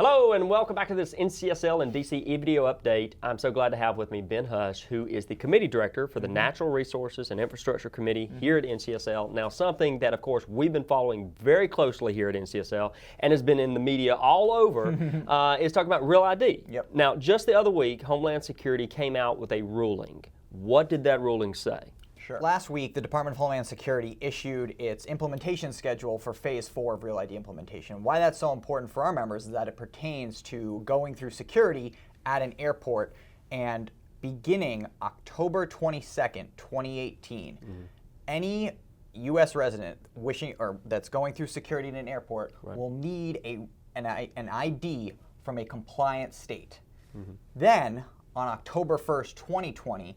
Hello and welcome back to this NCSL and DC e-video update. I'm so glad to have with me Ben Hush, who is the Committee Director for the Natural Resources and Infrastructure Committee here at NCSL. Now, something that, of course, we've been following very closely here at NCSL and has been in the media all over is talking about RealID. Yep. Now, just the other week, Homeland Security came out with a ruling. What did that ruling say? Sure. Last week, the Department of Homeland Security issued its implementation schedule for Phase 4 of RealID implementation. Why that's so important for our members is that it pertains to going through security at an airport, and beginning October 22nd, 2018, any U.S. resident wishing or that's going through security in an airport will need an ID from a compliant state. Then, on October 1st, 2020,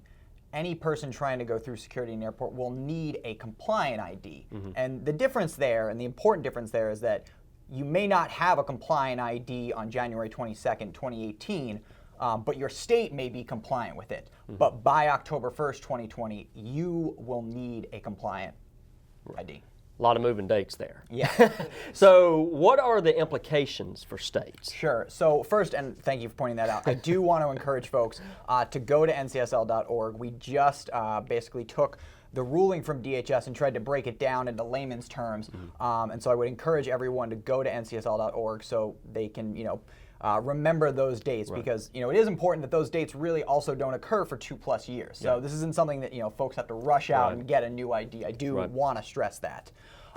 any person trying to go through security in an airport will need a compliant ID. And the difference there, and the important difference there, is that you may not have a compliant ID on January 22nd, 2018, but your state may be compliant with it. But by October 1st, 2020, you will need a compliant ID. A lot of moving dates there. Yeah. So what are the implications for states? Sure. So first, and thank you for pointing that out, I do want to encourage folks to go to ncsl.org. We just basically took the ruling from DHS and tried to break it down into layman's terms. And so I would encourage everyone to go to ncsl.org so they can, remember those dates, because it is important that those dates really also don't occur for 2+ years. So this isn't something that folks have to rush out and get a new ID. I do want to stress that.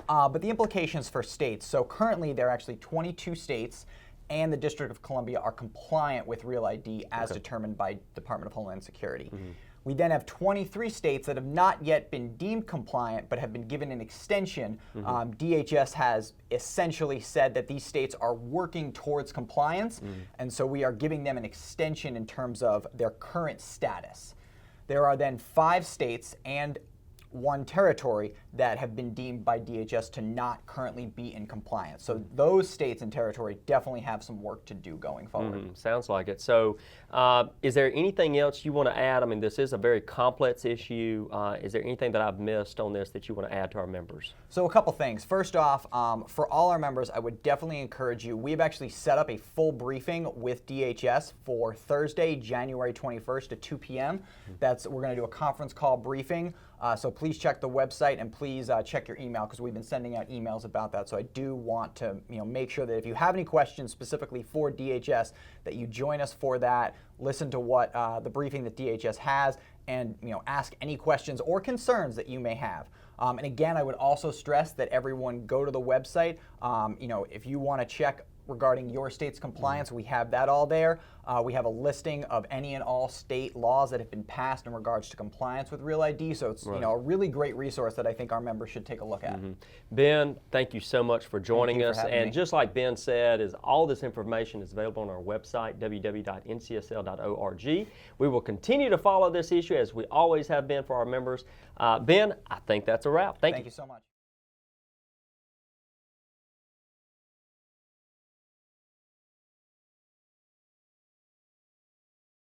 But the implications for states. So currently there are actually 22 states and the District of Columbia are compliant with RealID as determined by Department of Homeland Security. We then have 23 states that have not yet been deemed compliant but have been given an extension. DHS has essentially said that these states are working towards compliance, and so we are giving them an extension in terms of their current status. There are then 5 states and 1 territory that have been deemed by DHS to not currently be in compliance. So those states and territory definitely have some work to do going forward. Sounds like it. So is there anything else you want to add? I mean, this is a very complex issue. Is there anything that I've missed on this that you want to add to our members? So a couple things. First off, for all our members, I would definitely encourage you. We've actually set up a full briefing with DHS for Thursday, January 21st at 2 p.m. We're going to do a conference call briefing. So please check the website and please check your email, because we've been sending out emails about that. So I do want to make sure that if you have any questions specifically for DHS, that you join us for that, listen to what the briefing that DHS has, and ask any questions or concerns that you may have. And again, I would also stress that everyone go to the website. If you want to check regarding your state's compliance, we have that all there. We have a listing of any and all state laws that have been passed in regards to compliance with RealID. So it's a really great resource that I think our members should take a look at. Ben, thank you so much for joining us. And me. just like Ben said, all this information is available on our website, www.ncsl.org. We will continue to follow this issue as we always have been for our members. Ben, I think that's a wrap. Thank you so much.